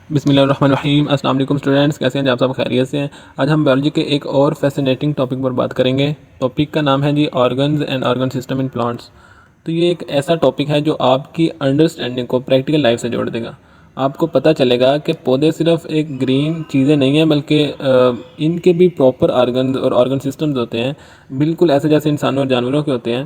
बिस्मिल्लाहिर्रहमानिर्रहीम। अस्सलाम वालेकुम स्टूडेंट्स, कैसे हैं आप सब? खैरियत से हैं। आज हम बायोलॉजी के एक और फैसिनेटिंग टॉपिक पर बात करेंगे। टॉपिक का नाम है जी organs and organ system in plants. तो ये एक ऐसा टॉपिक है जो आपकी अंडरस्टैंडिंग को प्रैक्टिकल लाइफ से जोड़ देगा। आपको पता चलेगा कि पौधे सिर्फ एक ग्रीन चीज़ें नहीं हैं, बल्कि इनके भी प्रॉपर ऑर्गन्स और ऑर्गन सिस्टम्स होते हैं, बिल्कुल ऐसे जैसे इंसानों और जानवरों के होते हैं।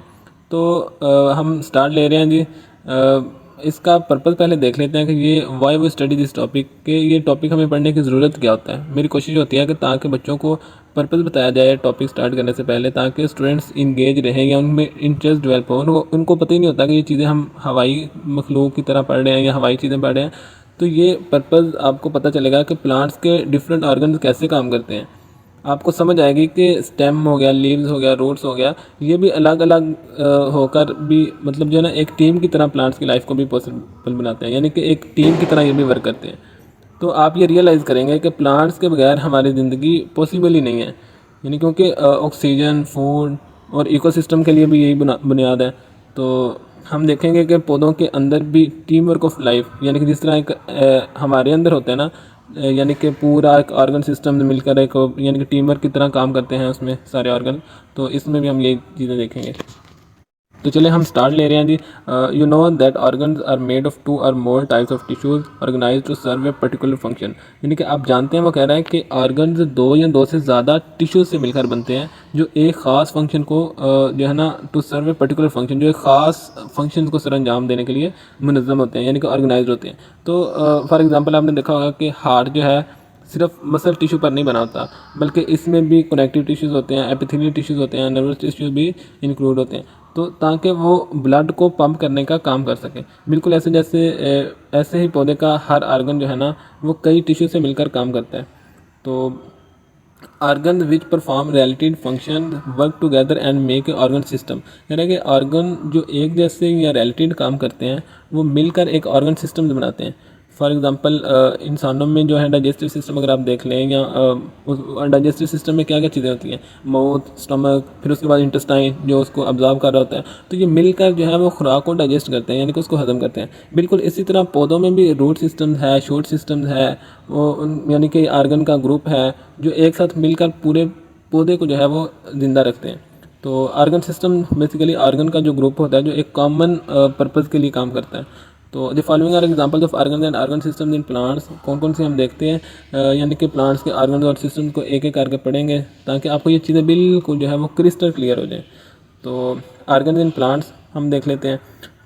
तो हम स्टार्ट ले रहे हैं जी। इसका पर्पज़ पहले देख लेते हैं कि ये वाई वो स्टडी दिस टॉपिक, के ये टॉपिक हमें पढ़ने की ज़रूरत क्या होता है। मेरी कोशिश होती है कि ताकि बच्चों को पर्पज़ बताया जाए टॉपिक स्टार्ट करने से पहले, ताकि स्टूडेंट्स इंगेज रहें या उनमें इंटरेस्ट डेवलप हो। उनको पता ही नहीं होता कि ये चीज़ें हम हवाई मखलूक की तरह पढ़ रहे हैं या हवाई चीज़ें पढ़ रहे हैं। तो ये पर्पज़ आपको पता चलेगा कि प्लांट्स के डिफरेंट ऑर्गन कैसे काम करते हैं। आपको समझ आएगी कि स्टेम हो गया, लीव्स हो गया, रूट्स हो गया, ये भी अलग अलग होकर भी मतलब जो है ना एक टीम की तरह प्लांट्स की लाइफ को भी पॉसिबल बनाते हैं, यानी कि एक टीम की तरह ये भी वर्क करते हैं। तो आप ये रियलाइज़ करेंगे कि प्लांट्स के बगैर हमारी ज़िंदगी पॉसिबल ही नहीं है, यानी क्योंकि ऑक्सीजन, फूड और इकोसिस्टम के लिए भी यही बुनियाद है। तो हम देखेंगे कि पौधों के अंदर भी टीम वर्क ऑफ लाइफ, यानी कि जिस तरह एक हमारे अंदर होता है ना, यानी कि पूरा एक ऑर्गन सिस्टम मिलकर एक यानी कि टीम वर्क की तरह काम करते हैं उसमें सारे ऑर्गन। तो इसमें भी हम यही चीज़ें देखेंगे। तो चलिए हम स्टार्ट ले रहे हैं जी। You know that organs are made of 2 और more types of tissues organised to serve a particular function. यानी कि आप जानते हैं, वो कह रहा है कि ऑर्गन्स दो या दो से ज़्यादा टिश्यूज से मिलकर बनते हैं, जो एक ख़ास फंक्शन को जो है ना to serve a particular function, जो एक ख़ास फंक्शन को सर अंजाम देने के लिए मुनज़्ज़म होते हैं, यानी कि ऑर्गेनाइज होते हैं। तो फॉर एग्जाम्पल आपने देखा होगा कि हार्ट जो है सिर्फ मसल टिश्यू पर नहीं बना होता, बल्कि इसमें भी कनेक्टिव टिश्यूज़ होते हैं, एपिथेलियल टिश्यूज़ होते हैं, नर्वस टिश्यूज़ भी इंक्लूड होते हैं। तो ताकि वो ब्लड को पंप करने का काम कर सके, बिल्कुल ऐसे जैसे ऐसे ही पौधे का हर आर्गन जो है ना वो कई टिश्यू से मिलकर काम करता है। तो organ which perform related function work together and make a organ system, यानी कि ऑर्गन जो एक जैसे या रिलेटेड काम करते हैं वो मिलकर एक ऑर्गन सिस्टम बनाते हैं। फॉर एग्जांपल इंसानों में जो है डाइजेस्टिव सिस्टम अगर आप देख लें, या उस डाइजेस्टिव सिस्टम में क्या क्या चीज़ें होती हैं, माउथ, स्टमक, फिर उसके बाद इंटेस्टाइन जो उसको ऑब्जर्व कर रहा होता है। तो ये मिलकर जो है वो खुराक को डाइजेस्ट करते हैं, यानी कि उसको हजम करते हैं। बिल्कुल इसी तरह पौधों में भी रूट सिस्टम है, शूट सिस्टम है, वो यानी कि आर्गन का ग्रुप है जो एक साथ मिलकर पूरे पौधे को जो है वो ज़िंदा रखते हैं। तो आर्गन सिस्टम बेसिकली आर्गन का जो ग्रुप होता है जो एक कॉमन पर्पज़ के लिए काम करता है। तो the following are examples of organs and organ systems in plants. कौन कौन से हम देखते हैं, यानी कि प्लांट्स के ऑर्गन्स और सिस्टम को एक एक करके पढ़ेंगे ताकि आपको ये चीज़ें बिल्कुल जो है वो क्रिस्टल क्लियर हो जाए। तो ऑर्गन्स इन प्लांट्स हम देख लेते हैं।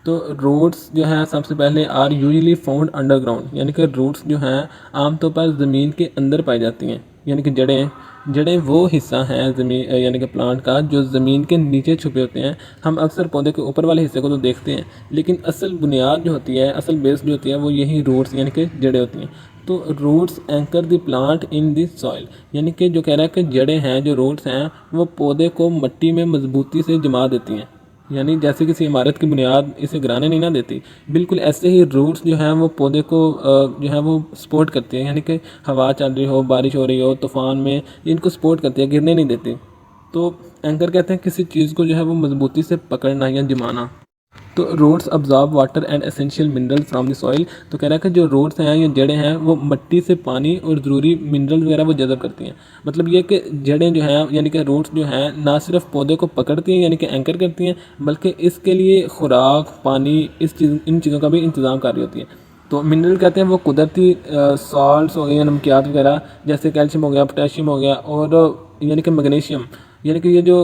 तो रूट्स जो हैं सबसे पहले आर यूजली फाउंड अंडरग्राउंड, यानी कि रूट्स जो हैं आमतौर पर ज़मीन के अंदर पाई जाती हैं, यानी कि जड़ें जड़ें वो हिस्सा हैं ज़मीन यानी कि प्लांट का जो ज़मीन के नीचे छुपे होते हैं। हम अक्सर पौधे के ऊपर वाले हिस्से को तो देखते हैं, लेकिन असल बुनियाद जो होती है, असल बेस जो होती है वो यही रूट्स यानी कि जड़ें होती हैं। तो roots anchor the plant in this soil, यानी कि जो कह रहा है कि जड़ें हैं, जो रूट्स हैं वो पौधे को मिट्टी में मजबूती से जमा देती हैं, यानी जैसे किसी इमारत की बुनियाद इसे गिराने नहीं ना देती, बिल्कुल ऐसे ही रूट्स जो हैं वो पौधे को जो है वो सपोर्ट करती है, यानी कि हवा चल रही हो, बारिश हो रही हो, तूफान में इनको सपोर्ट करती है, गिरने नहीं देती। तो एंकर कहते हैं किसी चीज़ को जो है वो मजबूती से पकड़ना या जमाना। तो roots absorb water and essential minerals from the soil. तो कह रहा है कि जो रूट्स हैं या जड़ें हैं वो मिट्टी से पानी और ज़रूरी मिनरल वगैरह वो जज़ब करती हैं। मतलब ये कि जड़ें जो हैं यानी कि रूट्स जो हैं ना सिर्फ पौधे को पकड़ती हैं यानी कि एंकर करती हैं, बल्कि इसके लिए खुराक, पानी, इन चीज़ों का भी इंतज़ाम कर रही होती है। तो मिनरल कहते हैं वो कुदरती सॉल्ट्स हो गए या नमकियात वगैरह, जैसे कैल्शियम हो गया, पोटेशियम हो गया, और यानी कि मैग्नीशियम, यानी कि ये जो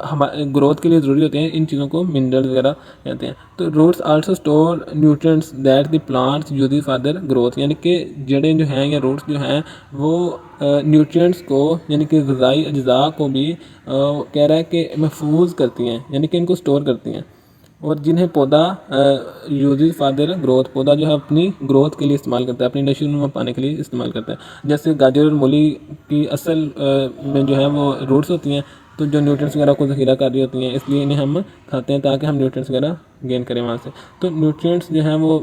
हमारे ग्रोथ के लिए ज़रूरी होते हैं, इन चीज़ों को मिनरल वगैरह कहते हैं। तो roots also store nutrients that the plants use for their growth, यानी कि जड़ें जो हैं या रूट्स जो हैं वो न्यूट्रिएंट्स को यानी कि ग़िज़ाई अज्जा को भी कह रहा है कि महफूज करती हैं, यानी कि इनको स्टोर करती हैं, और जिन्हें पौधा यूज फॉर देयर ग्रोथ, पौधा जो है अपनी ग्रोथ के लिए इस्तेमाल करता है, अपनी नशोनुमा पाने के लिए इस्तेमाल करता है। जैसे गाजर और मूली की असल में जो है वो रूट्स होती हैं, तो जो न्यूट्रिएंट्स वगैरह को ज़ख़ीरा कर रही होती हैं, इसलिए इन्हें हम खाते हैं ताकि हम न्यूट्रिएंट्स वगैरह गेन करें वहाँ से। तो न्यूट्रिएंट्स जो हैं वो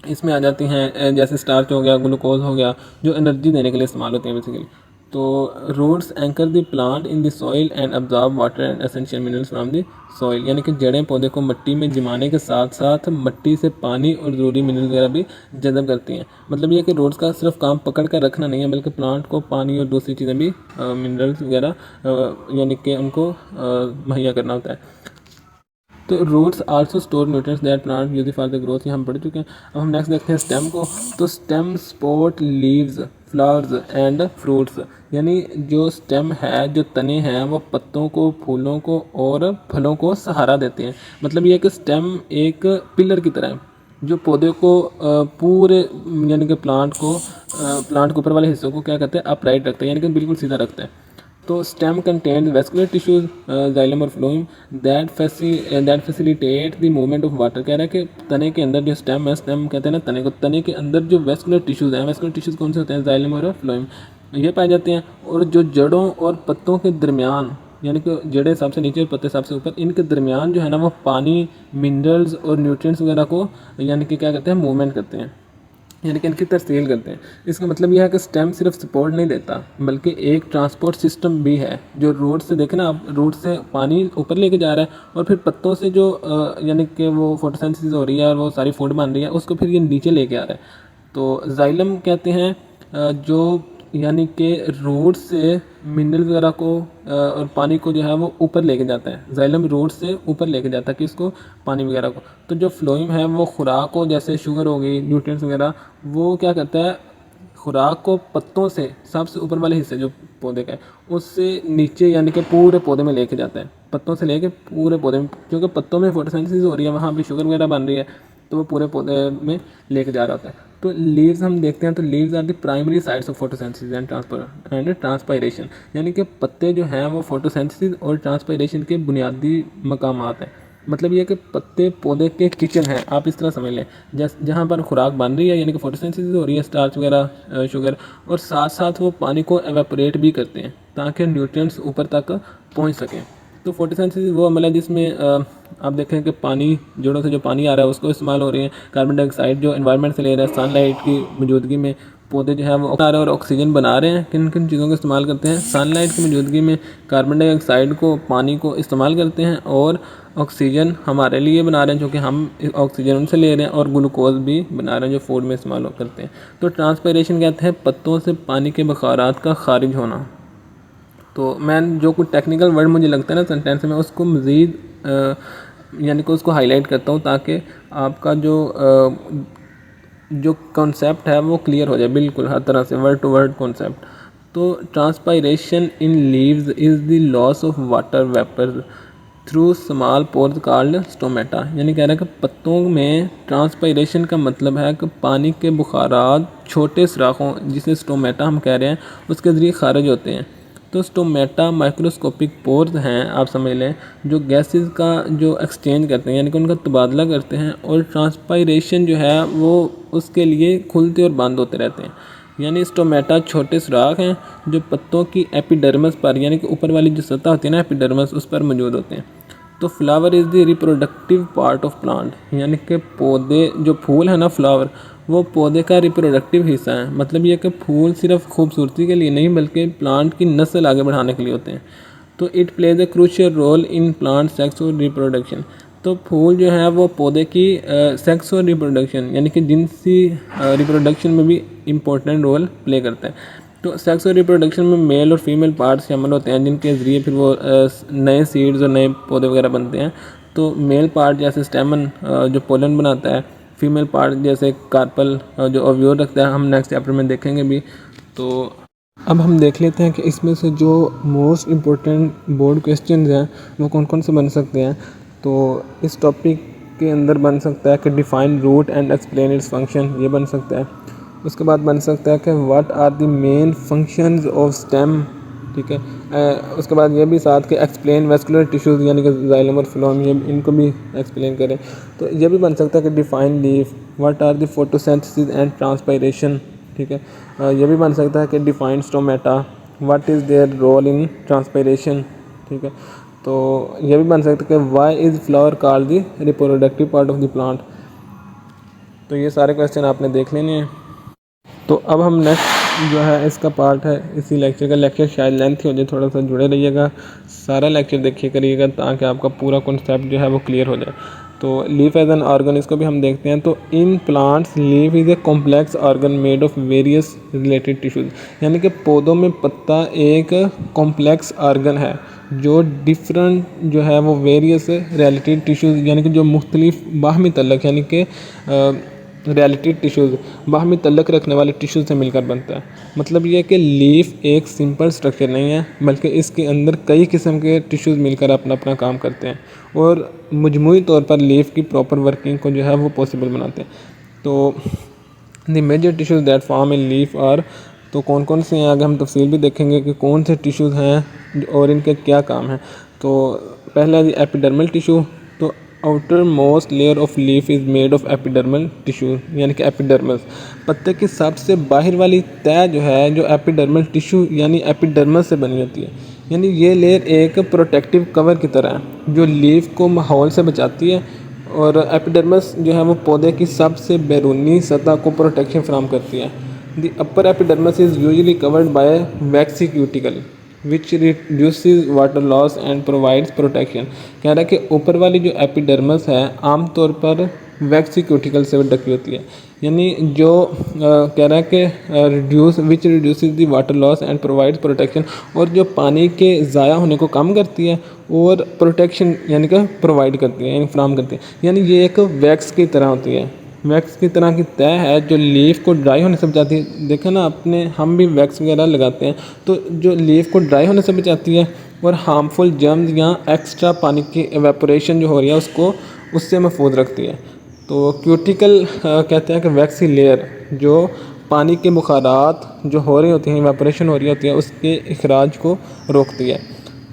इसमें आ जाती हैं, जैसे स्टार्च हो गया, ग्लूकोज हो गया, जो एनर्जी देने के लिए इस्तेमाल होती हैं बेसिकली। तो roots anchor the plant in the soil and absorb water and essential minerals from the soil, यानी कि जड़ें पौधे को मिट्टी में जमाने के साथ साथ मिट्टी से पानी और ज़रूरी मिनरल वगैरह भी जज़ब करती हैं। मतलब ये कि रूट्स का सिर्फ काम पकड़ कर रखना नहीं है, बल्कि प्लांट को पानी और दूसरी चीज़ें भी मिनरल्स वगैरह यानी कि उनको मुहैया करना होता है। तो roots also store nutrients that plant use for the growth, ये हम पढ़ चुके हैं। अब हम नेक्स्ट देखते हैं स्टेम को। तो stem support leaves, flowers and fruits, यानी जो स्टेम है, जो तने हैं, वो पत्तों को, फूलों को और फलों को सहारा देते हैं। मतलब ये है कि स्टेम एक पिलर की तरह है जो पौधे को पूरे यानी कि प्लांट के ऊपर वाले हिस्सों को क्या करते हैं, अपराइट रखते हैं, यानी कि बिल्कुल सीधा रखते हैं। तो stem contains vascular tissues, xylem और phloem that facilitate the movement of water. कह रहा है कि तने के अंदर जो स्टेम है, स्टेम कहते हैं ना तने को, तने के अंदर जो वेस्कुलर टिश्यूज हैं, वेस्कुलर टिश्यूज कौन से होते हैं, जाइलम और फ्लोएम, ये पाए जाते हैं। और जो जड़ों और पत्तों के दरमियान, यानी कि जड़ें सबसे नीचे और पत्ते सबसे ऊपर, इनके दरमियान जो है ना वो पानी, मिनरल्स और न्यूट्रिएंट्स वगैरह को यानी कि क्या करते हैं, मूवमेंट करते हैं, यानी कि इनकी तरसील करते हैं। इसका मतलब यह है कि स्टेम सिर्फ सपोर्ट नहीं देता, बल्कि एक ट्रांसपोर्ट सिस्टम भी है। जो रूट से देखे ना आप, रूट से पानी ऊपर लेके जा रहा है और फिर पत्तों से जो यानी कि वो फोटोसिंथेसिस हो रही है और वो सारी फूड बन रही है, उसको फिर ये नीचे लेके आ रहा है। तो जाइलम कहते हैं जो यानी कि रूट से मिनरल वगैरह को और पानी को जो है वो ऊपर लेके जाता है। जाइलम रूट से ऊपर लेके जाता है कि इसको पानी वगैरह को। तो जो फ्लोएम है वो खुराक को, जैसे शुगर हो गई, न्यूट्रिएंट्स वगैरह, वो क्या करता है, खुराक को पत्तों से सबसे ऊपर वाले हिस्से जो पौधे का है उससे नीचे यानी कि पूरे पौधे में लेके जाता है, पत्तों से लेके पूरे पौधे में, क्योंकि पत्तों में फोटोसिंथेसिस हो रही है, वहाँ भी शुगर वगैरह बन रही है, तो वो पूरे पौधे में लेके जा रहा होता है। तो लीव्स हम देखते हैं, तो leaves are the primary sites of photosynthesis and transpiration, यानी कि पत्ते जो हैं वो फोटोसिंथेसिस और ट्रांसपायरेशन के बुनियादी मकामात हैं। मतलब ये कि पत्ते पौधे के किचन हैं, आप इस तरह समझ लें, जहाँ पर खुराक बन रही है, यानी कि फोटोसिंथेसिस हो रही है, स्टार्च वगैरह, शुगर, और साथ साथ वो पानी को एवेपोरेट भी करते हैं ताकि न्यूट्रिएंट्स ऊपर तक पहुँच सकें। तो फोटोसिंथेसिस वो अमल है जिसमें आप देखें कि पानी, जड़ों से जो पानी आ रहा है उसको इस्तेमाल हो रही है, कार्बन डाइऑक्साइड जो एनवायरनमेंट से ले रहा है, सनलाइट की मौजूदगी में पौधे जो है वो आ रहे हैं और ऑक्सीजन बना रहे हैं। किन किन चीज़ों का इस्तेमाल करते हैं, सनलाइट की मौजूदगी में कार्बन डाइऑक्साइड को, पानी को इस्तेमाल करते हैं, और ऑक्सीजन हमारे लिए बना रहे हैं, क्योंकि हम ऑक्सीजन उनसे ले रहे हैं, और ग्लूकोज भी बना रहे हैं जो फूड में इस्तेमाल करते हैं। तो ट्रांसपायरेशन कहते हैं पत्तों से पानी के बखारात का खारिज होना। तो मैं जो कुछ टेक्निकल वर्ड मुझे लगता है ना सेंटेंस में, उसको मज़ीद यानी कि उसको हाईलाइट करता हूँ ताकि आपका जो कॉन्सेप्ट है वो क्लियर हो जाए बिल्कुल हर तरह से, वर्ड टू वर्ड कॉन्सेप्ट। तो transpiration in leaves is the loss of water vapour through small pores called stomata, यानी कह रहा है कि पत्तों में ट्रांसपायरेशन का मतलब है कि पानी के बुखारात छोटे सुराखों, जिसे स्टोमेटा हम कह रहे हैं, उसके ज़रिए खारिज होते हैं। तो स्टोमेटा माइक्रोस्कोपिक पोर्स हैं, आप समझ लें, जो गैसेस का जो एक्सचेंज करते हैं, यानी कि उनका तबादला करते हैं, और ट्रांसपायरेशन जो है वो उसके लिए खुलते और बंद होते रहते हैं। यानी स्टोमेटा छोटे सुराख हैं जो पत्तों की एपिडर्मिस पर, यानी कि ऊपर वाली जो सतह होती है ना एपिडर्मिस, उस पर मौजूद होते हैं। तो flower is the reproductive part of plant, यानी कि पौधे जो फूल है ना, फ्लावर, वो पौधे का रिप्रोडक्टिव हिस्सा है। मतलब ये कि फूल सिर्फ खूबसूरती के लिए नहीं, बल्कि प्लांट की नस्ल आगे बढ़ाने के लिए होते हैं। तो it plays a crucial role in plant sex और रिप्रोडक्शन। तो फूल जो है वो पौधे की सेक्स और रिप्रोडक्शन, यानी कि जिनसी रिप्रोडक्शन में भी इम्पोर्टेंट रोल प्ले करता है। तो सेक्स और रिप्रोडक्शन में मेल और फीमेल पार्ट्स शामिल होते हैं, जिनके ज़रिए फिर वो नए सीड्स और नए पौधे वगैरह बनते हैं। तो मेल पार्ट जैसे स्टेमन जो पोलन बनाता है, फीमेल पार्ट जैसे कार्पल जो ओव्यूल रखता है, हम नेक्स्ट चैप्टर में देखेंगे भी। तो अब हम देख लेते हैं कि इसमें से जो मोस्ट इम्पोर्टेंट बोर्ड क्वेश्चंस हैं वो कौन कौन से बन सकते हैं। तो इस टॉपिक के अंदर बन सकता है कि define root and explain its function, ये बन सकता है। उसके बाद बन सकता है कि what are the main functions of stem, ठीक है। उसके बाद ये भी साथ के एक्सप्लेन वेस्कुलर टिश्यूज़, यानी कि जाइलम और फ्लोएम, ये इनको भी एक्सप्लेन करें। तो ये भी बन सकता है कि define leaf, what are the photosynthesis and transpiration, ठीक है। ये भी बन सकता है कि define stomata, what is their role in transpiration, ठीक है। तो ये भी बन सकता है कि why is flower called the reproductive part of the plant. तो ये सारे क्वेश्चन आपने देख लेने हैं। तो अब हम नेक्स्ट जो है इसका पार्ट है इसी लेक्चर का। लेक्चर शायद लेंथ हो जाए, थोड़ा सा जुड़े रहिएगा, सारा लेक्चर देखिए करिएगा ताकि आपका पूरा कॉन्सेप्ट जो है वो क्लियर हो जाए। तो लीफ एज एन ऑर्गन, इसको भी हम देखते हैं। तो in plants leaf is a complex organ made of various related tissues, यानी कि पौधों में पत्ता एक कॉम्प्लेक्स ऑर्गन है जो डिफरेंट जो है वो वेरियस रिलेटेड टिश्यूज़ यानी कि जो मुख्तलिफ बाहमी तल्लक यानी कि रिलेटेड टिश्यूज़ बाहमी तल्लक रखने वाले टिश्यूज़ से मिलकर बनता है। मतलब ये है कि लीफ एक सिंपल स्ट्रक्चर नहीं है, बल्कि इसके अंदर कई किस्म के टिश्यूज़ मिलकर अपना अपना काम करते हैं और मजमूई तौर पर लीफ की प्रॉपर वर्किंग को जो है वो पॉसिबल बनाते हैं। तो the major tissues that form in leaf are, तो कौन कौन से हैं आगे हम तफसील भी देखेंगे कि कौन से टिश्यूज़ हैं और इनके क्या काम हैं। तो पहला है एपिडर्मल टिश्यू। तो outer most layer of leaf is made of epidermal tissue, यानी कि एपिडर्मस। पत्ते की सबसे बाहर वाली तह जो है जो एपिडर्मल टिश्यू यानी एपिडर्मस से बनी होती है, यानी ये लेयर एक प्रोटेक्टिव कवर की तरह है जो लीफ को माहौल से बचाती है। और एपिडर्मस जो है वो पौधे की सबसे बैरूनी सतह को प्रोटेक्शन फराहम करती है। The upper epidermis is usually covered by vaccine cuticle which reduces water loss and provides protection. कह रहा है कि ऊपर वाली जो एपिडर्मस है आमतौर पर वैक्सी क्यूटिकल से ढकी होती है, यानी जो कह रहा है कि reduces the water loss and provides protection, और जो पानी के ज़ाया होने को कम करती है और प्रोटेक्शन यानी कि प्रोवाइड करती है यानी फ्राहम करती है। यानी ये एक वैक्स की तरह होती है, वैक्स की तरह की तह है जो लीफ को ड्राई होने से बचाती है। देखें ना, अपने हम भी वैक्स वगैरह लगाते हैं तो जो लीफ को ड्राई होने से बचाती है और हार्मफुल जर्म्स या एक्स्ट्रा पानी की एवेपोरेशन जो हो रही है उसको उससे महफूज रखती है। तो क्यूटिकल कहते हैं कि वैक्सी लेयर जो पानी के बुखारात जो हो रही होती हैं, एवेपोरेशन हो रही होती है, उसके अखराज को रोकती है।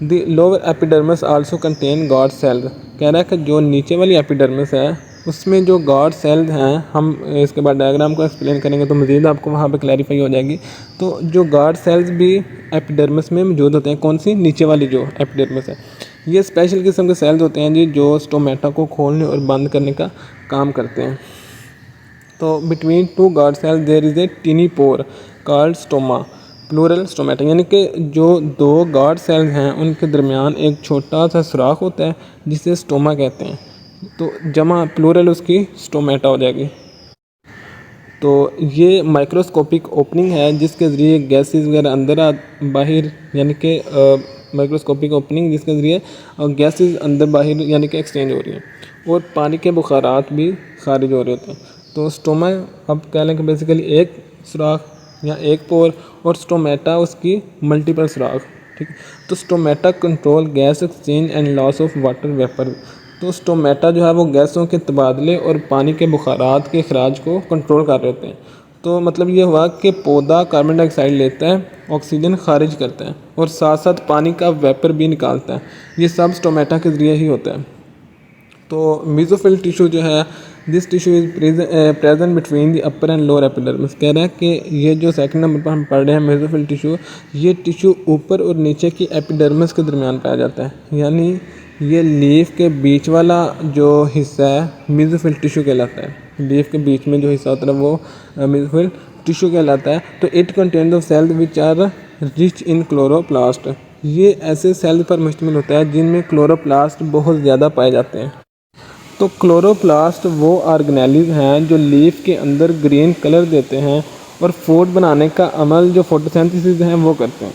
The lower epidermis also contain guard cells. कह रहा है कि जो नीचे वाली एपिडर्मस है उसमें जो गार्ड सेल्स हैं, हम इसके बाद डायग्राम को एक्सप्लेन करेंगे तो मज़ीद आपको वहाँ पे क्लैरिफाई हो जाएगी। तो जो गार्ड सेल्स भी एपिडर्मस में मौजूद होते हैं, कौन सी, नीचे वाली जो एपिडर्मस है, ये स्पेशल किस्म के सेल्स होते हैं जी जो स्टोमेटा को खोलने और बंद करने का काम करते हैं। तो between two guard cells there is a tiny pore called stoma, plural stomata, यानी कि जो दो गार्ड सेल्स हैं उनके दरमियान एक छोटा सा सुराख होता है जिसे स्टोमा कहते हैं। तो जमा प्लूरल उसकी स्टोमेटा हो जाएगी। तो ये माइक्रोस्कोपिक ओपनिंग है जिसके ज़रिए गैसेस वगैरह अंदर बाहर यानी कि माइक्रोस्कोपिक ओपनिंग जिसके ज़रिए गैसेस अंदर बाहर यानी कि एक्सचेंज हो रही हैं और पानी के बुखारात भी खारिज हो रहे होते हैं। तो स्टोमा अब कह लें कि बेसिकली एक सुराख या एक पोर, और स्टोमेटा उसकी मल्टीपल सुराख, ठीक है। तो stomata control gas exchange and loss of water vapour. तो स्टोमेटा जो है वो गैसों के तबादले और पानी के बुखारात के अखराज को कंट्रोल कर रहे होते हैं। तो मतलब ये हुआ कि पौधा कार्बन डाइऑक्साइड लेता है, ऑक्सीजन खारिज करता है और साथ साथ पानी का वेपर भी निकालता है। ये सब स्टोमेटा के ज़रिए ही होता है। तो मेसोफिल टिश्यू जो है, this tissue is present between the upper and lower epidermis. कह रहा है कि ये जो सेकंड नंबर पर हम पढ़ रहे हैं मेसोफिल टिश्यू, ये टिश्यू ऊपर और नीचे की एपिडर्मिस के दरमियान पाया जाता है। यानी ये लीफ के बीच वाला जो हिस्सा है मेसोफिल टिश्यू कहलाता है। लीफ के बीच में जो हिस्सा होता है वो मेसोफिल टिश्यू कहलाता है। तो it contains of cells which are rich in chloroplast. ये ऐसे सेल्स पर मुश्तमिल होता है जिनमें क्लोरोप्लास्ट बहुत ज़्यादा पाए जाते हैं। तो क्लोरोप्लास्ट वो ऑर्गेनेल्स हैं जो लीफ के अंदर ग्रीन कलर देते हैं और फूड बनाने का अमल जो फोटोसिंथेसिस है वो करते हैं।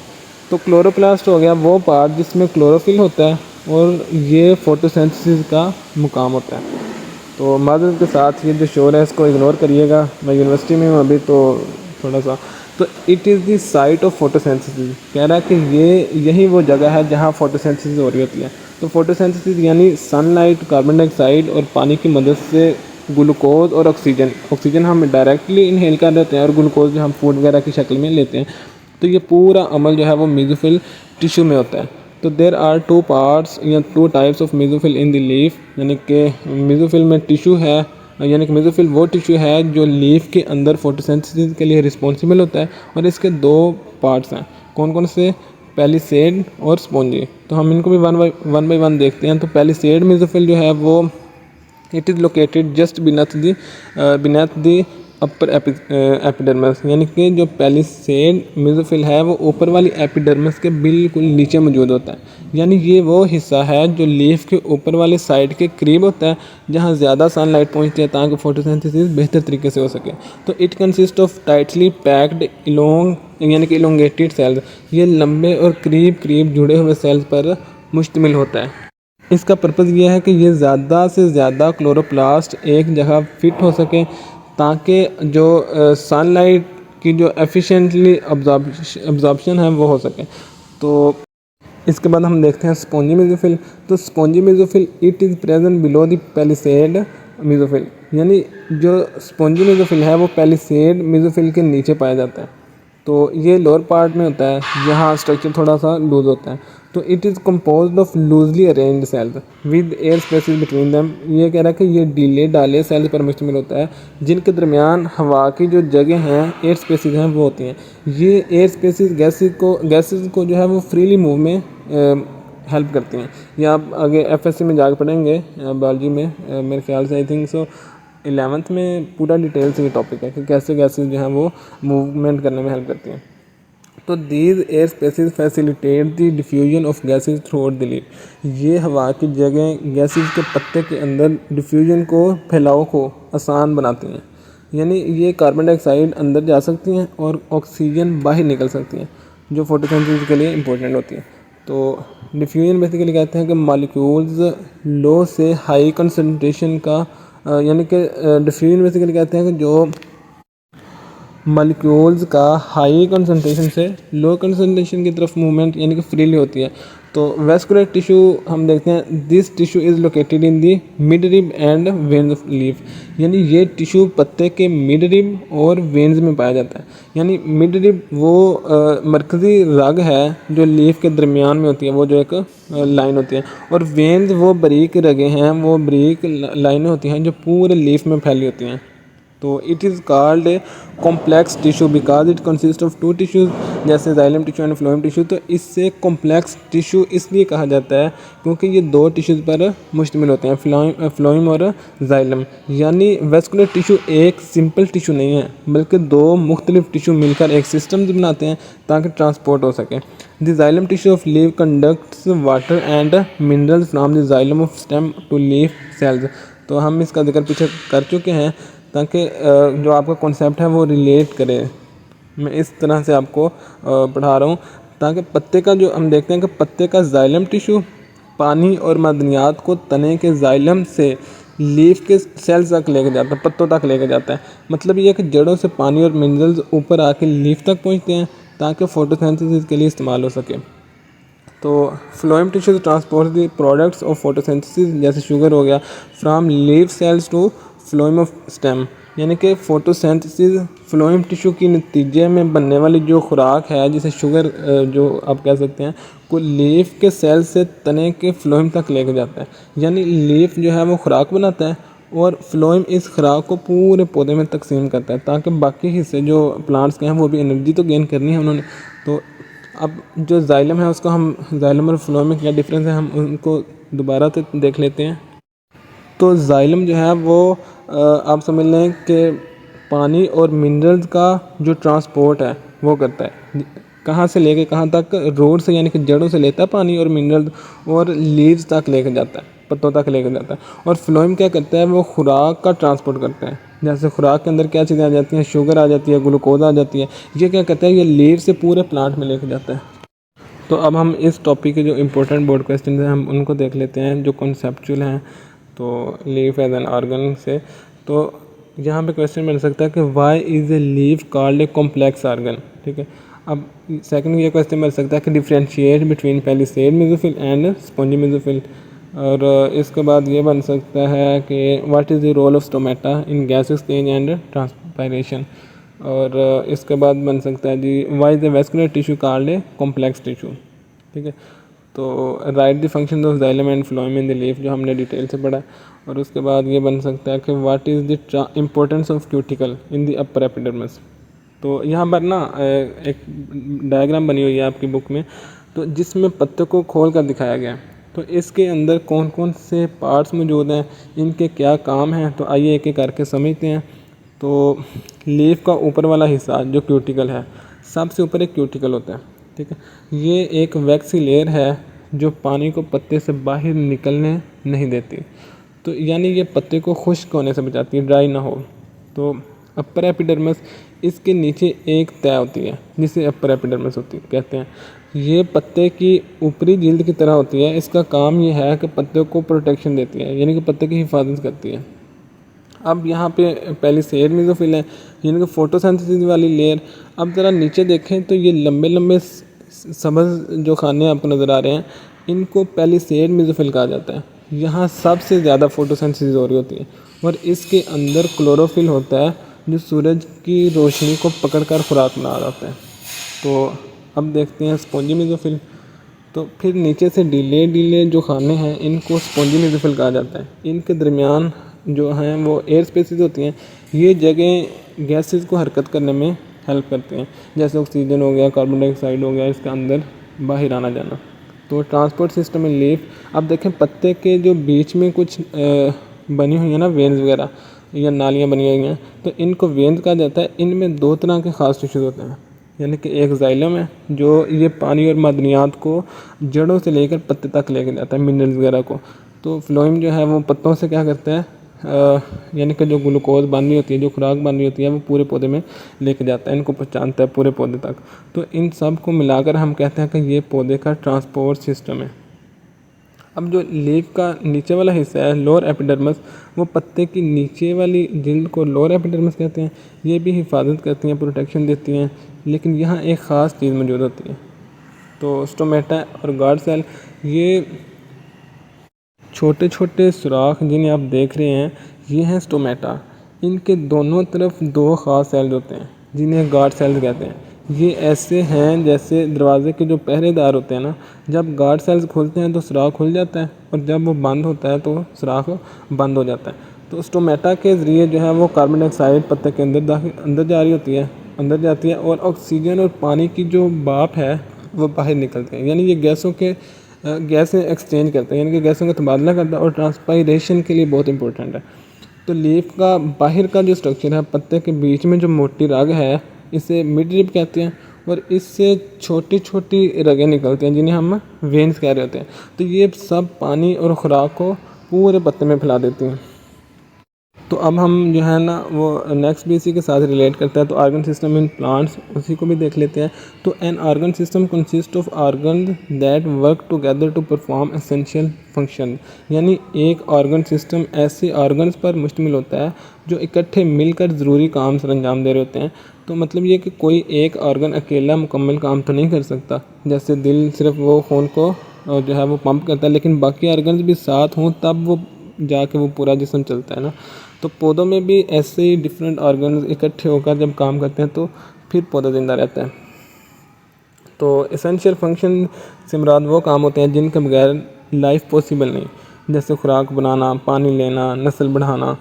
तो क्लोरोप्लास्ट हो गया वो पार्ट जिसमें क्लोरोफिल होता है और ये फोटोसिंथेसिस का मुकाम होता है। तो माजरत के साथ ये जो शोर है इसको इग्नोर करिएगा, मैं यूनिवर्सिटी में हूँ अभी तो थोड़ा सा। तो it is the site of photosynthesis. कह रहा है कि यही वो जगह है जहाँ फोटोसिंथेसिस हो रही होती है। तो फोटोसिंथेसिस यानी सनलाइट, कार्बन डाइऑक्साइड और पानी की मदद से ग्लूकोज और ऑक्सीजन हम डायरेक्टली इनहेल कर लेते हैं और ग्लूकोज जो हम फूड वगैरह की शक्ल में लेते हैं। तो ये पूरा अमल जो है वो मेसोफिल टिश्यू में होता है। तो देर आर टू पार्ट्स या two types of mesophyll in the leaf, यानी कि मेसोफिल में टिश्यू है, यानी कि मेसोफिल वो टिश्यू है जो लीफ के अंदर फोटोसिंथेसिस के लिए रिस्पॉन्सिबल होता है। और इसके दो पार्ट्स हैं, कौन कौन से, पैलिसेड और स्पॉन्जी। तो हम इनको भी वन बाई वन देखते हैं। तो पैलिसेड मेसोफिल जो है वो it is located just beneath the upper epidermis, यानी कि जो पैलिसेड मेसोफिल है वो ऊपर वाली एपिडर्मिस के बिल्कुल नीचे मौजूद होता है। यानी ये वो हिस्सा है जो लीफ के ऊपर वाले साइड के करीब होता है, जहाँ ज़्यादा सनलाइट पहुँचती है ताकि फोटोसिंथेसिस बेहतर तरीके से हो सके। तो it consist of tightly packed elong यानी कि इलोंगेटेड सेल्स। ये लंबे और करीब करीब जुड़े हुए सेल्स पर मुश्तमिल होता है। इसका पर्पज़ ये है कि ये ज़्यादा से ज़्यादा क्लोरोप्लास्ट एक जगह फिट हो सके ताकि जो सनलाइट की जो एफिशिएंटली अब्जॉर्प्शन है वो हो सके। तो इसके बाद हम देखते हैं स्पॉन्जी मेसोफिल। तो spongy mesophyll it is present below the palisade mesophyll, यानी जो स्पॉन्जी मेसोफिल है वो पैलिसेड मेसोफिल के नीचे पाया जाता है। तो ये लोअर पार्ट में होता है जहाँ स्ट्रक्चर थोड़ा सा लूज होता है। तो it is composed of loosely arranged cells with air spaces between them. ये कह रहा है कि ये ढीले डाले सेल्स पर मुश्तमिल होता है जिनके दरमियान हवा की जो जगह हैं एयर स्पेसेस हैं वो होती हैं। ये एयर स्पेसेस गैसेस को जो है वो फ्रीली मूव में हेल्प करती हैं। ये आप आगे एफएससी में जाकर पढ़ेंगे बायोलॉजी में, मेरे ख्याल से आई थिंक सो 11th में पूरा डिटेल से ये टॉपिक है कि कैसे गैसेस जो हैं वो मूवमेंट करने में हेल्प करती हैं। तो these air spaces facilitate the diffusion of gases through out the leaf. ये हवा की जगह गैसेस के पत्ते के अंदर डिफ्यूजन को, फैलाव को आसान बनाती हैं। यानी ये कार्बन डाइऑक्साइड अंदर जा सकती हैं और ऑक्सीजन बाहर निकल सकती हैं, जो फोटोसिंथेसिस के लिए इंपॉर्टेंट होती है। तो डिफ्यूजन बेसिकली कहते हैं कि मॉलिक्यूल्स लो से हाई कंसनट्रेशन का यानी कि डिफ्यूजन बेसिकली कहते हैं कि जो मॉलिक्यूल्स का हाई कंसनट्रेशन से लो कंसनट्रेशन की तरफ मूवमेंट यानी कि फ्रीली होती है। तो वेस्कुलर टिश्यू हम देखते हैं, this tissue is located in the mid rib end veins of leaf. यानी ये टिश्यू पत्ते के मिड रिब और वेन्स में पाया जाता है। यानी मिड रिब वो मरकज़ी रग है जो लीफ के दरमियान में होती है, वो जो एक लाइन होती है, और वेन्स वो बारीक रगें हैं, वो बारीक लाइनें होती हैं जो पूरे लीफ में फैली होती हैं। तो it is called a complex tissue because it consist of two tissues, जैसे xylem tissue and phloem tissue. तो इससे कॉम्प्लेक्स टिश्यू इसलिए कहा जाता है क्योंकि ये दो टिश्यूज़ पर मुश्तमिल होते हैं, फ्लोएम और जाइलम। यानी वेस्कुलर टिश्यू एक सिंपल टिश्यू नहीं है, बल्कि दो मुख्तलिफ टिश्यू मिलकर एक सिस्टम बनाते हैं ताकि ट्रांसपोर्ट हो सके। The xylem tissue of leaf conducts water and minerals from the xylem of stem to leaf cells. तो हम इसका जिक्र पीछे कर चुके हैं ताकि जो आपका कॉन्सेप्ट है वो रिलेट करे। मैं इस तरह से आपको पढ़ा रहा हूँ ताकि पत्ते का जो हम देखते हैं कि पत्ते का जाइलम टिश्यू पानी और मादनियात को तने के जाइलम से लीफ के सेल्स तक लेके जाता है, पत्तों तक लेके जाता है। मतलब ये है कि जड़ों से पानी और मिनरल्स ऊपर आके लीफ तक पहुँचते हैं ताकि फोटोसिंथेसिस के लिए इस्तेमाल हो सके। तो phloem tissue transport the products of photosynthesis, जैसे शुगर हो गया, from leaf cells to phloem of stem. यानी कि फोटोसिंथेसिस फ्लोएम टिश्यू की नतीजे में बनने वाली जो खुराक है, जिसे शुगर जो आप कह सकते हैं, को लीफ के सेल से तने के फ्लोएम तक लेके जाता है। यानी लीफ जो है वो खुराक बनाता है और फ्लोएम इस खुराक को पूरे पौधे में तकसीम करता है ताकि बाकी हिस्से जो प्लांट्स के हैं वो भी एनर्जी तो गेन करनी है उन्होंने। तो अब जो जाइलम है उसको हम, जाइलम और फ्लोएम में क्या डिफरेंस है हम उनको दोबारा से देख लेते हैं। तो जाइलम जो है वो आप समझ लें कि पानी और मिनरल्स का जो ट्रांसपोर्ट है वो करता है, कहाँ से लेके कहाँ तक, रोड से यानी कि जड़ों से लेता है पानी और मिनरल और लीव्स तक लेके जाता है, पत्तों तक लेके जाता है। और फ्लोएम क्या करता है, वो खुराक का ट्रांसपोर्ट करता है। जैसे खुराक के अंदर क्या चीज़ें आ जाती हैं, शुगर आ जाती है, ग्लूकोज आ जाती है, ये क्या करता है, ये लीव से पूरे प्लांट में लेके जाता है। तो अब हम इस टॉपिक के जो इम्पोर्टेंट बोर्ड क्वेश्चन हैं हम उनको देख लेते हैं जो कॉन्सेप्चुअल हैं। तो लीफ एज एन ऑर्गन से तो यहाँ पे क्वेश्चन बन सकता है कि why is a leaf called a complex organ. ठीक है, अब सेकंड ये क्वेश्चन बन सकता है कि differentiate between palisade mesophyll and spongy mesophyll. और इसके बाद ये बन सकता है कि what is the role of stomata in gas exchange and transpiration. और इसके बाद बन सकता है जी why is the vascular tissue called a complex tissue. ठीक है, तो write the function of xylem and phloem in the leaf, जो हमने डिटेल से पढ़ा। और उसके बाद ये बन सकता है कि what is the importance of cuticle in the upper epidermis. तो यहाँ पर ना एक डायग्राम बनी हुई है आपकी बुक में, तो जिसमें पत्ते को खोल कर दिखाया गया है। तो इसके अंदर कौन कौन से पार्ट्स मौजूद हैं, इनके क्या काम हैं, तो आइए एक एक करके समझते हैं। तो लीफ का ऊपर वाला हिस्सा जो क्यूटिकल है, सबसे ऊपर एक क्यूटिकल होता है, ठीक है। ये एक वैक्सी लेयर है जो पानी को पत्ते से बाहर निकलने नहीं देती, तो यानी ये पत्ते को खुश्क होने से बचाती है, ड्राई ना हो। तो अपर एपिडर्मिस, इसके नीचे एक तह होती है जिसे अपर एपिडर्मिस होती कहते हैं। ये पत्ते की ऊपरी जिल्द की तरह होती है। इसका काम ये है कि पत्ते को प्रोटेक्शन देती है, यानी कि पत्ते की हिफाजत करती है। अब यहाँ पे पहले सेड मेसोफिल है, यानी कि फोटोसिंथेसिस वाली लेयर। अब ज़रा नीचे देखें तो ये लंबे लंबे सब्ज़ जो खाने आपको नज़र आ रहे हैं, इनको पहले सेड मेसोफिल कहा जाता है। यहाँ सबसे ज़्यादा फोटोसिंथेसिस हो रही होती है और इसके अंदर क्लोरोफिल होता है जो सूरज की रोशनी को पकड़कर खुराक बना रहा होता है। तो अब देखते हैं स्पॉन्जी मेसोफिल। तो फिर नीचे से डीले जो खाने हैं इनको स्पॉन्जी मेसोफिल कहा जाता है। इनके दरमियान जो हैं वो एयर स्पेसेस होती हैं। ये जगह गैसेस को हरकत करने में हेल्प करते हैं, जैसे ऑक्सीजन हो गया, कार्बन डाइऑक्साइड हो गया, इसके अंदर बाहर आना जाना। तो ट्रांसपोर्ट सिस्टम इन लीफ, अब देखें पत्ते के जो बीच में कुछ बनी हुई है ना वेन्स वगैरह या नालियाँ बनी हुई हैं, तो इनको वेन्स कहा जाता है। इनमें दो तरह के ख़ास टिश्यूज़ होते हैं, यानी कि एक जाइलम है जो ये पानी और मादनियात को जड़ों से लेकर पत्ते तक लेकर जाता है, मिनरल्स वगैरह को। तो फ्लोएम जो है वो पत्तों से क्या करता है, यानी कि जो ग्लूकोज बन रही होती है, जो खुराक बन रही होती है, वो पूरे पौधे में लेके जाता है, इनको पहुंचाता है पूरे पौधे तक। तो इन सब को मिलाकर हम कहते हैं कि ये पौधे का ट्रांसपोर्ट सिस्टम है। अब जो लीफ का नीचे वाला हिस्सा है लोअर एपिडर्मिस, वो पत्ते की नीचे वाली जिल्द को लोअर एपिडर्मिस कहते हैं। ये भी हिफाजत करती हैं, प्रोटेक्शन देती हैं, लेकिन यहाँ एक ख़ास चीज़ मौजूद होती है। तो स्टोमेटा और गार्ड सेल, ये छोटे छोटे सुराख जिन्हें आप देख रहे हैं, ये हैं स्टोमेटा। इनके दोनों तरफ दो ख़ास सेल्स होते हैं जिन्हें गार्ड सेल्स कहते हैं। ये ऐसे हैं जैसे दरवाजे के जो पहरेदार होते हैं ना, जब गार्ड सेल्स खुलते हैं तो सुराख खुल जाता है और जब वो बंद होता है तो सुराख बंद हो जाता है। तो स्टोमेटा के ज़रिए जो है वो कार्बन डाइऑक्साइड पत्ते के अंदर जा रही होती है, अंदर जाती है, और ऑक्सीजन और पानी की जो भाप है वो बाहर निकलते हैं, यानी ये गैसें एक्सचेंज करते हैं, यानी कि गैसों का तबादला करता है और ट्रांसपायरेशन के लिए बहुत इंपॉर्टेंट है। तो लीफ का बाहर का जो स्ट्रक्चर है, पत्ते के बीच में जो मोटी रग है, इसे मिड रिब कहते हैं, और इससे छोटी छोटी रगें निकलती हैं जिन्हें हम वेन्स कह रहे होते हैं। तो ये सब पानी और खुराक को पूरे पत्ते में फैला देती हैं। तो अब हम जो है ना वो नेक्स्ट भी इसी के साथ रिलेट करता है, तो ऑर्गन सिस्टम इन प्लांट्स, उसी को भी देख लेते हैं। तो an organ system consist of organ that work together to perform essential function, यानी एक ऑर्गन सिस्टम ऐसे ऑर्गन्स पर मुश्तमिल होता है जो इकट्ठे मिलकर ज़रूरी काम सर अंजाम दे रहे होते हैं। तो मतलब ये कि कोई एक ऑर्गन अकेला मुकम्मल काम तो नहीं कर सकता, जैसे दिल सिर्फ वो खून को जो है वो पंप करता है, लेकिन बाकी ऑर्गन्स भी साथ हों तब वो जाके वो पूरा जिस्म चलता है ना। तो पौधों में भी ऐसे ही डिफरेंट ऑर्गन्स इकट्ठे होकर जब काम करते हैं तो फिर पौधा ज़िंदा रहता है। तो एसेंशियल फंक्शन से मुराद वो काम होते हैं जिनके बगैर लाइफ पॉसिबल नहीं, जैसे खुराक बनाना, पानी लेना, नस्ल बढ़ाना।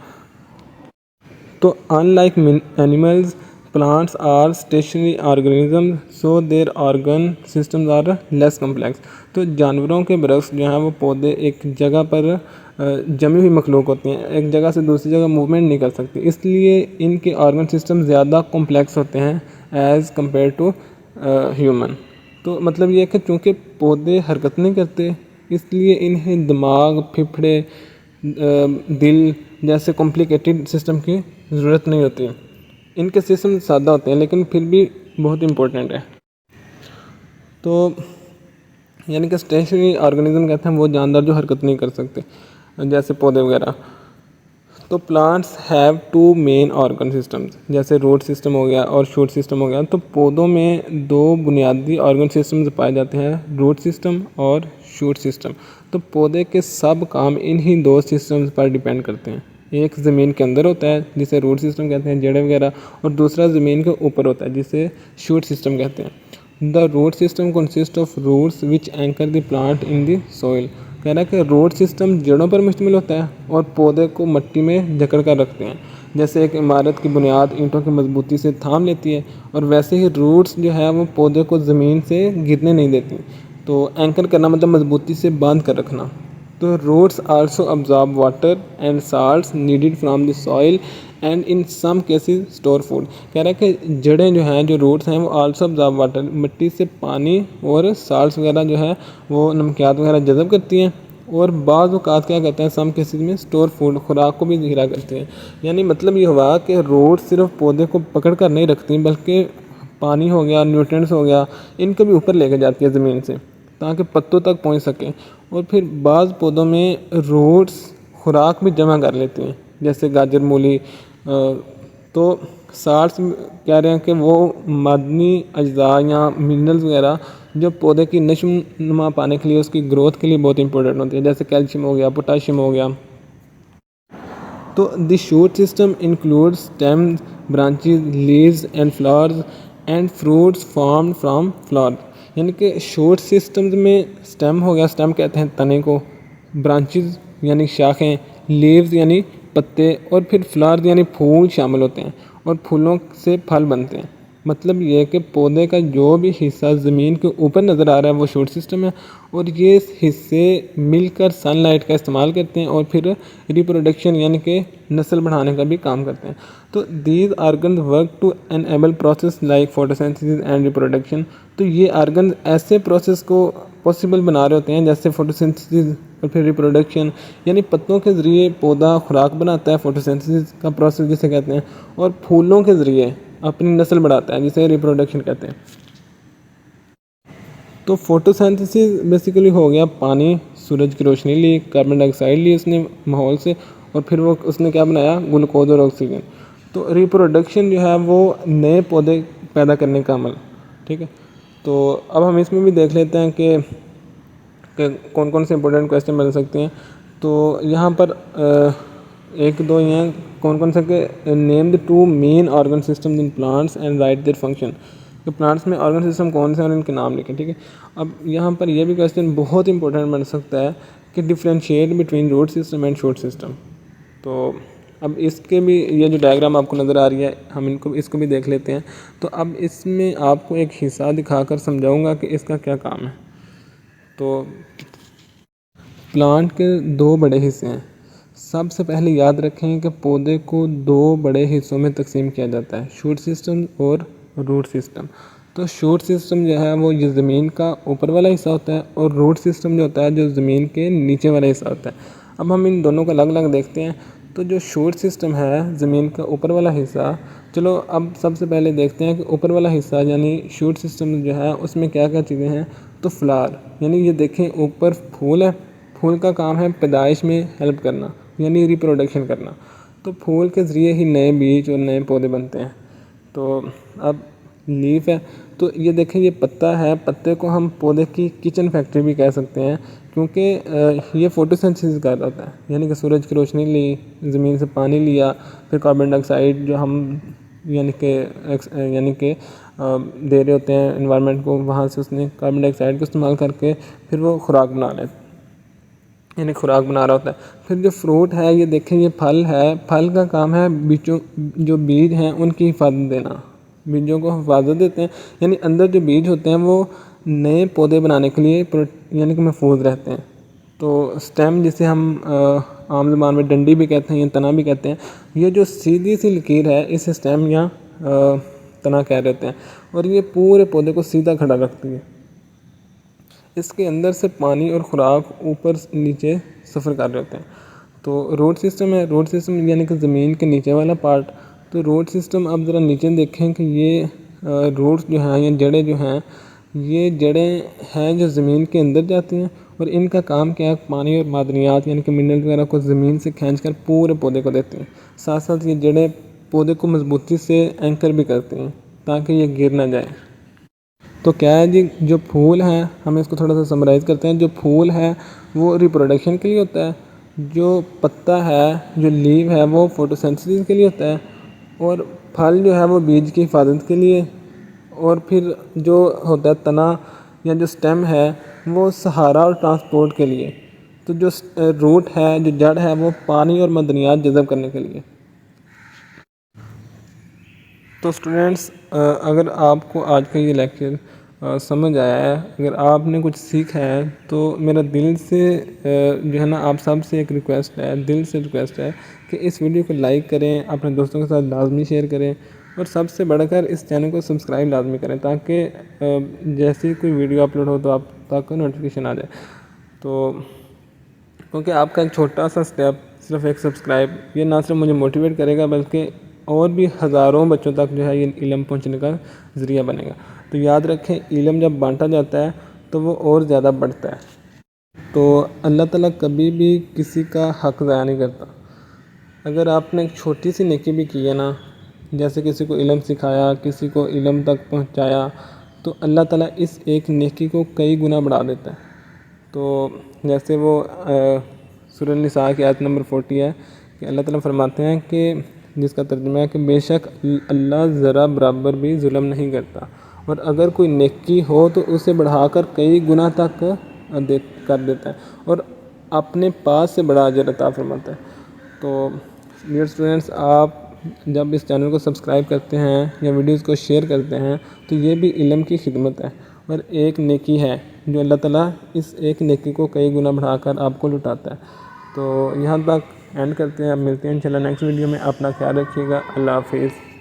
तो unlike animals, plants are stationary organism, so their organ systems are less complex. तो जानवरों के बरक्स जो हैं वो पौधे एक जगह पर जमी हुई मखलूक होती हैं, एक जगह से दूसरी जगह मूवमेंट नहीं कर सकती, इसलिए इनके ऑर्गन सिस्टम ज़्यादा कॉम्प्लेक्स होते हैं एज़ कम्पेयर टू ह्यूमन। तो मतलब ये है कि चूँकि पौधे हरकत नहीं करते, इसलिए इन्हें दिमाग, फेफड़े, दिल जैसे कॉम्प्लिकेटेड सिस्टम की ज़रूरत नहीं होती। इनके सिस्टम सादा होते हैं लेकिन फिर भी बहुत इम्पोर्टेंट है। तो यानी कि स्टेशनरी ऑर्गेनिज्म कहते हैं वो जानदार जो हरकत नहीं कर सकते, जैसे पौधे वगैरह। तो plants have two main organ systems, जैसे रूट सिस्टम हो गया और शूट सिस्टम हो गया। तो पौधों में दो बुनियादी ऑर्गन सिस्टम्स पाए जाते हैं, रूट सिस्टम और शूट सिस्टम। तो पौधे के सब काम इन्हीं दो सिस्टम्स पर डिपेंड करते हैं। एक ज़मीन के अंदर होता है जिसे रूट सिस्टम कहते हैं, जड़ें वगैरह, और दूसरा ज़मीन के ऊपर होता है जिसे शूट सिस्टम कहते हैं। The root system consist of roots which anchor the plant in the soil. कह रहा है कि रूट सिस्टम जड़ों पर मुश्तमिल होता है और पौधे को मिट्टी में जकड़ कर रखते हैं। जैसे एक इमारत की बुनियाद ईंटों की मजबूती से थाम लेती है, और वैसे ही रूट्स जो है वो पौधे को ज़मीन से गिरने नहीं देती। तो एंकर करना मतलब मजबूती से बांध कर रखना। तो roots also absorb water and salts needed from the soil and in some cases store food. कह रहा है कि जड़ें जो हैं, जो रूट्स हैं, वो आल्सो अब्जॉर्ब वाटर, मिट्टी से पानी और साल्ट्स वगैरह जो है वो नमकियात वगैरह जज़ब करती हैं, और बाज़ औक़ात क्या कहते हैं, सम केसेस में स्टोर फूड, खुराक को भी ज़ख़ीरा करते हैं। यानी मतलब ये हुआ कि रूट्स सिर्फ पौधे को पकड़ कर नहीं रखती, बल्कि पानी हो गया, न्यूट्रिएंट्स हो गया, इनको भी ऊपर लेके जाती है ज़मीन से, ताकि पत्तों तक पहुंच सकें। और फिर बाज़ पौधों में रूट्स खुराक भी जमा कर लेती हैं, जैसे गाजर, मूली। तो साल्ट्स कह रहे हैं कि वो मादनी अज्जा या मिनरल्स वगैरह जो पौधे की नशोनुमा पाने के लिए, उसकी ग्रोथ के लिए बहुत इंपॉर्टेंट होती है, जैसे कैल्शियम हो गया, पोटाशियम हो गया। तो the shoot system includes stems, branches, leaves and flowers and fruits formed from flower. यानी कि शूट सिस्टम में स्टेम हो गया, स्टेम कहते हैं तने को, ब्रांचेस यानी शाखें, लीव्स यानी पत्ते, और फिर फ्लावर्स यानी फूल शामिल होते हैं, और फूलों से फल बनते हैं। मतलब ये है कि पौधे का जो भी हिस्सा ज़मीन के ऊपर नज़र आ रहा है वो शूट सिस्टम है, और ये हिस्से मिलकर सनलाइट का इस्तेमाल करते हैं और फिर रिप्रोडक्शन यानी कि नस्ल बढ़ाने का भी काम करते हैं। तो these organs work to enable process like photosynthesis and reproduction. तो ये आर्गन्स ऐसे प्रोसेस को पॉसिबल बना रहे होते हैं, जैसे फोटोसिंथेसिस और फिर रिप्रोडक्शन, यानी पत्तों के ज़रिए पौधा खुराक बनाता है, फोटोसिंथेसिस का प्रोसेस जिसे कहते हैं, और फूलों के ज़रिए अपनी नस्ल बढ़ाता है, जिसे रिप्रोडक्शन कहते हैं। तो फोटोसिंथेसिस बेसिकली हो गया, पानी, सूरज की रोशनी ली, कार्बन डाइऑक्साइड ली उसने माहौल से, और फिर वो उसने क्या बनाया, ग्लूकोज और ऑक्सीजन। तो रिप्रोडक्शन जो है वो नए पौधे पैदा करने का अमल। ठीक है, तो अब हम इसमें भी देख लेते हैं कि कौन कौन से इंपॉर्टेंट क्वेश्चन बन सकते हैं। तो यहाँ पर एक दो ये हैं, कौन कौन से के name the two main organ system in plants and right their function. तो प्लांट्स में ऑर्गन सिस्टम कौन से हैं और इनके नाम लिखें। ठीक है, अब यहाँ पर यह भी क्वेश्चन बहुत इंपॉर्टेंट बन सकता है कि differentiate between root system and shoot system. तो अब इसके भी ये जो डायग्राम आपको नज़र आ रही है, हम इसको भी देख लेते हैं। तो अब इसमें आपको एक हिस्सा दिखाकर समझाऊंगा कि इसका क्या काम है। तो प्लांट के दो बड़े हिस्से हैं। सबसे पहले याद रखें कि पौधे को दो बड़े हिस्सों में तकसीम किया जाता है, शूट सिस्टम और रूट सिस्टम। तो शूट सिस्टम जो है वो ये ज़मीन का ऊपर वाला हिस्सा होता है, और रूट सिस्टम जो होता है जो ज़मीन के नीचे वाला हिस्सा होता है। अब हम इन दोनों को अलग अलग देखते हैं। तो जो शूट सिस्टम है, ज़मीन का ऊपर वाला हिस्सा, चलो अब सबसे पहले देखते हैं कि ऊपर वाला हिस्सा यानी शूट सिस्टम जो है उसमें क्या क्या चीज़ें हैं। तो फ्लावर, यानी ये देखें ऊपर फूल है, फूल का काम है पैदाइश में हेल्प करना, यानी रिप्रोडक्शन करना। तो फूल के ज़रिए ही नए बीज और नए पौधे बनते हैं। तो अब लीफ है, तो ये देखें ये पत्ता है, पत्ते को हम पौधे की किचन फैक्ट्री भी कह सकते हैं, क्योंकि ये फोटोसिंथेसिस कर रहा होता है, यानी कि सूरज की रोशनी ली, ज़मीन से पानी लिया, फिर कार्बन डाइऑक्साइड जो हम यानी कि दे रहे होते हैं इन्वायरमेंट को, वहाँ से उसने कार्बन डाइऑक्साइड को इस्तेमाल करके फिर वो खुराक बना रहा है, यानी खुराक बना रहा होता है। फिर जो फ्रूट है, ये देखें ये फल है, फल का काम है बीजों, जो बीज हैं उनकी हिफाजत देना, बीजों को हिफाजत देते हैं, यानी अंदर जो बीज होते हैं वो नए पौधे बनाने के लिए यानी कि महफूज रहते हैं। तो स्टेम जिसे हम आम ज़बान में डंडी भी कहते हैं या तना भी कहते हैं, ये जो सीधी सी लकीर है इसे स्टेम या तना कह रहे होते हैं, और ये पूरे पौधे को सीधा खड़ा रखती है। इसके अंदर से पानी और खुराक ऊपर नीचे सफ़र कर रहे होते हैं। तो रोड सिस्टम है, रोड सिस्टम यानी कि ज़मीन के नीचे वाला पार्ट। तो रोड सिस्टम अब ज़रा नीचे देखें कि ये रूट्स जो हैं या जड़ें जो हैं, ये जड़ें हैं जो ज़मीन के अंदर जाती हैं, और इनका काम क्या है, पानी और मादनियात यानी कि मिनरल वगैरह को ज़मीन से खींचकर पूरे पौधे को देती हैं। साथ साथ ये जड़ें पौधे को मजबूती से एंकर भी करती हैं ताकि ये गिर ना जाए। तो क्या है जी, जो फूल है, हम इसको थोड़ा सा समराइज़ करते हैं। जो फूल है वो रिप्रोडक्शन के लिए होता है, जो पत्ता है, जो लीव है, वो फोटोसिंथेसिस के लिए होता है, और फल जो है वो बीज की हिफाजत के लिए, और फिर जो होता है तना या जो स्टेम है वो सहारा और ट्रांसपोर्ट के लिए। तो जो रूट है, जो जड़ है, वो पानी और मदनियात जज़ब करने के लिए। तो स्टूडेंट्स, अगर आपको आज का ये लेक्चर समझ आया है, अगर आपने कुछ सीखा है, तो मेरा दिल से जो है ना आप सब से एक रिक्वेस्ट है, दिल से रिक्वेस्ट है कि इस वीडियो को लाइक करें, अपने दोस्तों के साथ लाजमी शेयर करें और सबसे बढ़कर इस चैनल को सब्सक्राइब लाजमी करें, ताकि जैसे ही कोई वीडियो अपलोड हो तो आप तक नोटिफिकेशन आ जाए। तो क्योंकि आपका एक छोटा सा स्टेप, सिर्फ एक सब्सक्राइब, ये ना सिर्फ मुझे मोटिवेट करेगा बल्कि और भी हज़ारों बच्चों तक जो है ये इल्म पहुंचने का ज़रिया बनेगा। तो याद रखें, इल्म जब बांटा जाता है तो वो और ज़्यादा बढ़ता है। तो अल्लाह ताला कभी भी किसी का हक़ ज़ाया नहीं करता। अगर आपने एक छोटी सी नेकी भी की है ना, जैसे किसी को इल्म सिखाया, किसी को इल्म तक पहुंचाया, तो अल्लाह ताला इस एक नेकी को कई गुना बढ़ा देता है। तो जैसे वो सूरह निसा की आयत नंबर 40 है कि अल्लाह ताला फरमाते हैं कि जिसका तर्जुमा है कि बेशक अल्लाह ज़रा बराबर भी जुल्म नहीं करता, और अगर कोई नेकी हो तो उसे बढ़ाकर कई गुना तक कर देता है और अपने पास से बड़ा अजर अता फरमाता है। तो डियर स्टूडेंट्स, आप जब इस चैनल को सब्सक्राइब करते हैं या वीडियोज़ को शेयर करते हैं तो ये भी इल्म की खिदमत है और एक नेकी है जो अल्लाह ताला इस एक नेकी को कई गुना बढ़ाकर आपको लुटाता है। तो यहाँ तक एंड करते हैं, अब मिलते हैं इंशाल्लाह नेक्स्ट वीडियो में। अपना ख्याल रखिएगा। अल्लाह हाफिज़।